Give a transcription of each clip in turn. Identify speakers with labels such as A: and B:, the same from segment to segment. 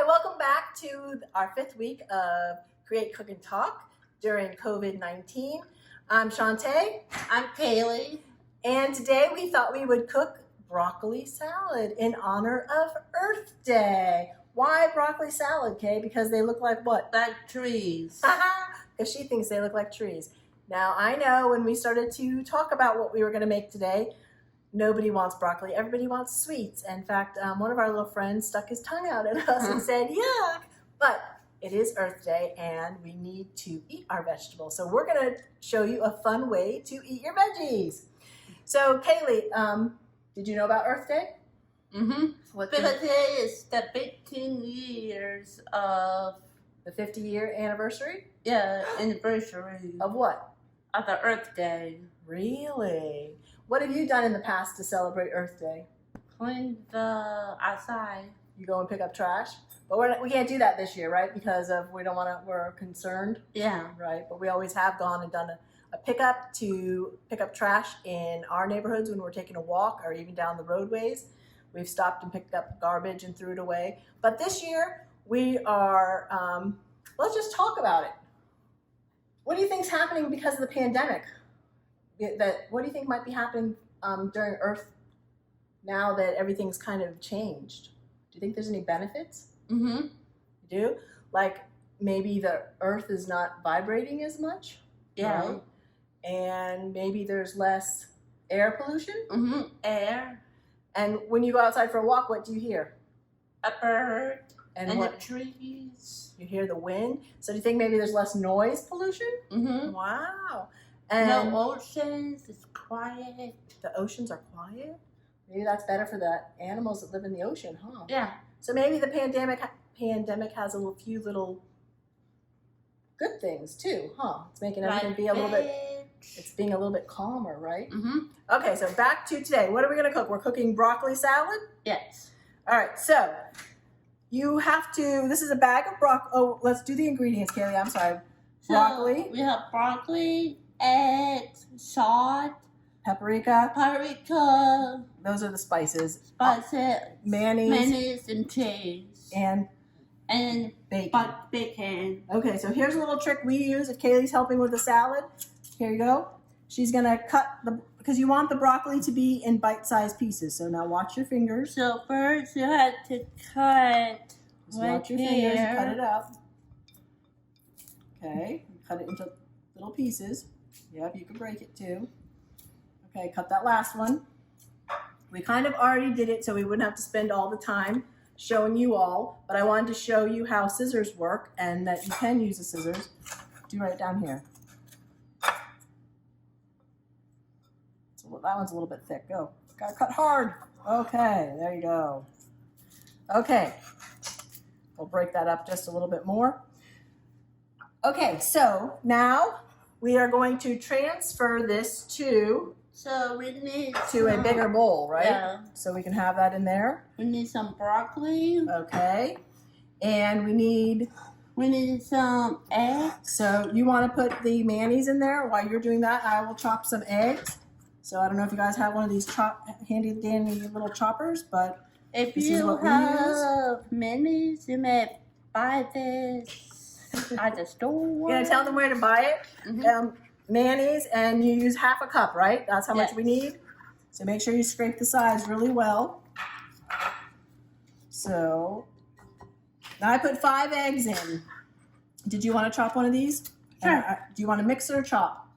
A: Hi, welcome back to our 5th week of Create, Cook, and Talk during COVID-19. I'm Shantae.
B: I'm Kaylee.
A: And today we thought we would cook broccoli salad in honor of Earth Day. Why broccoli salad, Kay? Because they look like what?
B: Like trees.
A: Because she thinks they look like trees. Now, I know when we started to talk about what we were going to make today, nobody wants broccoli. Everybody wants sweets. In fact, one of our little friends stuck his tongue out at us and said, yuck. But it is Earth Day and we need to eat our vegetables. So we're going to show you a fun way to eat your veggies. So Kaylee, did you know about Earth Day?
B: Mm-hmm. Because today is the 15 years of
A: the 50-year anniversary?
B: Yeah, anniversary.
A: Of what?
B: Of the Earth Day.
A: Really? What have you done in the past to celebrate Earth Day?
B: Clean the outside.
A: You go and pick up trash? But we can't do that this year, right? Because we're concerned.
B: Yeah.
A: Right? But we always have gone and done a pickup to pick up trash in our neighborhoods when we're taking a walk or even down the roadways. We've stopped and picked up garbage and threw it away. But this year we are, let's just talk about it. What do you think's happening because of the pandemic? What do you think might be happening during Earth now that everything's kind of changed? Do you think there's any benefits?
B: Mm-hmm.
A: You do? Like maybe the Earth is not vibrating as much?
B: Yeah.
A: Right? And maybe there's less air pollution?
B: Mm-hmm. Air.
A: And when you go outside for a walk, what do you hear?
B: A bird.
A: And
B: the trees.
A: You hear the wind? So do you think maybe there's less noise pollution?
B: Mm-hmm.
A: Wow. And
B: no oceans, it's quiet.
A: The oceans are quiet? Maybe that's better for the animals that live in the ocean, huh?
B: Yeah.
A: So maybe the pandemic has a few little good things too, huh? It's making everything be a little bit, it's being a little bit calmer, right?
B: Mm-hmm.
A: Okay, so back to today. What are we gonna cook? We're cooking broccoli salad?
B: Yes.
A: All right, so you have to, this is a bag of broccoli. Oh, let's do the ingredients, Kaylee, I'm sorry.
B: So
A: broccoli.
B: We have broccoli, eggs, salt,
A: paprika. Those are the spices.
B: Mayonnaise and cheese.
A: And
B: bacon.
A: Okay, so here's a little trick we use if Kaylee's helping with the salad. Here you go. She's gonna cut because you want the broccoli to be in bite-sized pieces. So now watch your fingers.
B: So first you have to cut
A: watch your fingers and cut it up. Okay, cut it into little pieces. Yep, you can break it too. Okay, cut that last one. We kind of already did it so we wouldn't have to spend all the time showing you all, but I wanted to show you how scissors work and that you can use the scissors. Do right down here. So that one's a little bit thick. Go. Gotta cut hard. Okay, there you go. Okay, we'll break that up just a little bit more. Okay, so now we are going to transfer this to a bigger bowl, right?
B: Yeah.
A: So we can have that in there.
B: We need some broccoli.
A: Okay. And we need
B: some eggs.
A: So you want to put the mayonnaise in there. While you're doing that, I will chop some eggs. So I don't know if you guys have one of these handy dandy little choppers, but
B: if you have mayonnaise, you may buy this at the store.
A: You're gonna tell them where to buy it.
B: Mm-hmm.
A: Mayonnaise, and you use half a cup, right? That's how much we need. So make sure you scrape the sides really well. So now I put 5 eggs in. Did you want to chop one of these?
B: Sure.
A: Do you want to mix it or chop?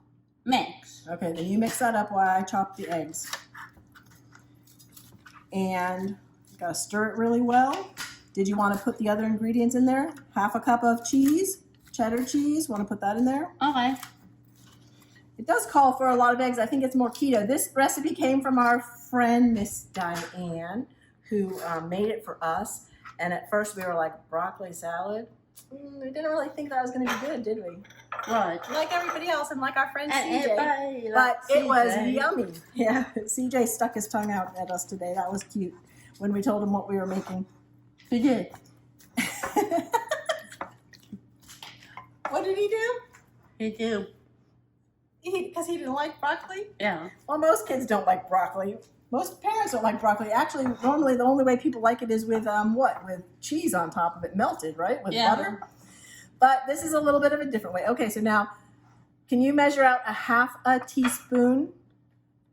B: Mix.
A: Okay, then you mix that up while I chop the eggs. And you gotta stir it really well. Did you want to put the other ingredients in there? Half a cup of cheese, cheddar cheese. Want to put that in there?
B: Okay.
A: It does call for a lot of eggs. I think it's more keto. This recipe came from our friend, Miss Diane, who made it for us. And at first we were like, broccoli salad? We didn't really think that was going to be good, did we?
B: Right.
A: Like everybody else and like our friend CJ.
B: But
A: it was yummy. Yeah, CJ stuck his tongue out at us today. That was cute when we told him what we were making.
B: He did.
A: What did he do?
B: He did.
A: Because he didn't like broccoli?
B: Yeah.
A: Well, most kids don't like broccoli. Most parents don't like broccoli. Actually, normally the only way people like it is with what? With cheese on top of it, melted, right? With butter. But this is a little bit of a different way. Okay, so now, can you measure out a half a teaspoon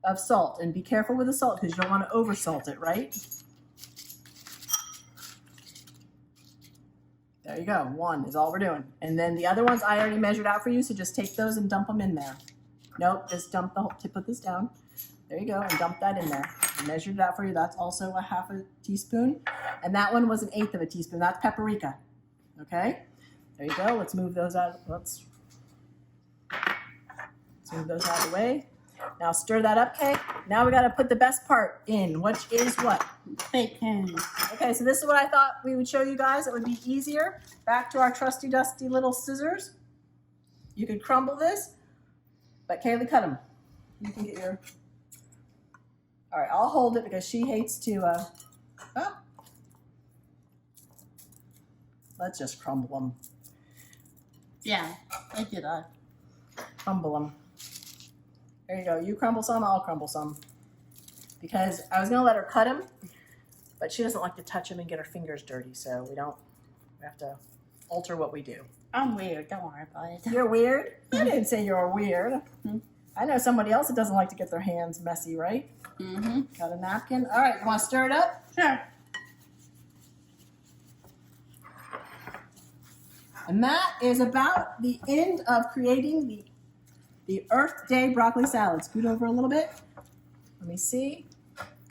A: of salt? And be careful with the salt because you don't want to over salt it, right? There you go. 1 is all we're doing. And then the other ones I already measured out for you, so just take those and dump them in there. Nope, just dump the whole, put this down. There you go, and dump that in there. I measured it out for you. That's also a half a teaspoon. And that one was 1/8 of a teaspoon. That's paprika. Okay? There you go. Let's move those out. Let's move those out of the way. Now stir that up, Kay. Now we got to put the best part in, which is what?
B: Bacon.
A: Okay, so this is what I thought we would show you guys. It would be easier. Back to our trusty dusty little scissors. You could crumble this, but Kaylee, cut them. You can get your... All right, I'll hold it because she hates to... Let's just crumble them.
B: Yeah, I do that.
A: Crumble them. There you go. You crumble some, I'll crumble some. Because I was going to let her cut them, but she doesn't like to touch them and get her fingers dirty, so we have to alter what we do.
B: I'm weird. Don't worry about it.
A: You're weird? I didn't say you're weird. I know somebody else that doesn't like to get their hands messy, right?
B: Mm-hmm.
A: Got a napkin? All right, you want to stir it up?
B: Sure.
A: And that is about the end of creating the Earth Day broccoli salad. Scoot over a little bit. Let me see.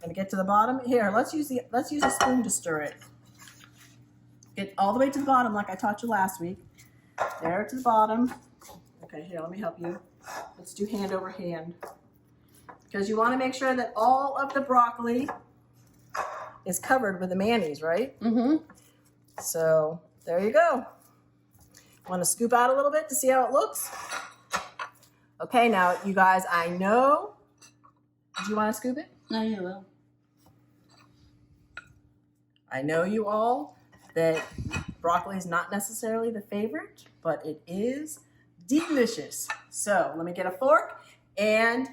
A: Gonna get to the bottom. Here, let's use a spoon to stir it. Get all the way to the bottom like I taught you last week. There to the bottom. Okay, here, let me help you. Let's do hand over hand. Because you want to make sure that all of the broccoli is covered with the mayonnaise, right?
B: Mm-hmm.
A: So, there you go. Want to scoop out a little bit to see how it looks? Okay, now, you guys, I know. Did you want to scoop it?
B: No, you will.
A: I know you all that broccoli is not necessarily the favorite, but it is delicious. So let me get a fork, and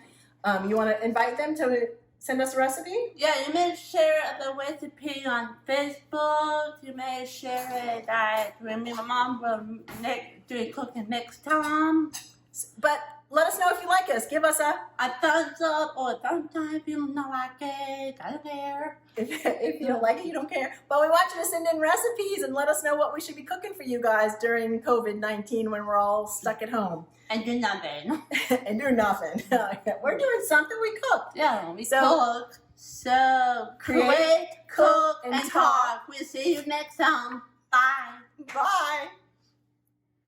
A: you want to invite them to send us a recipe?
B: Yeah, you may share the recipe on Facebook. You may share it that when me and my mom will do cooking next time.
A: But let us know if you like us. Give us a
B: thumbs up or a thumbs down if you don't like it. I don't care.
A: if you don't like it, you don't care. But we want you to send in recipes and let us know what we should be cooking for you guys during COVID-19 when we're all stuck at home.
B: And do nothing.
A: And do nothing. We're doing something. We cooked.
B: Yeah, we cook. So create, cook, and talk. We'll see you next time. Bye.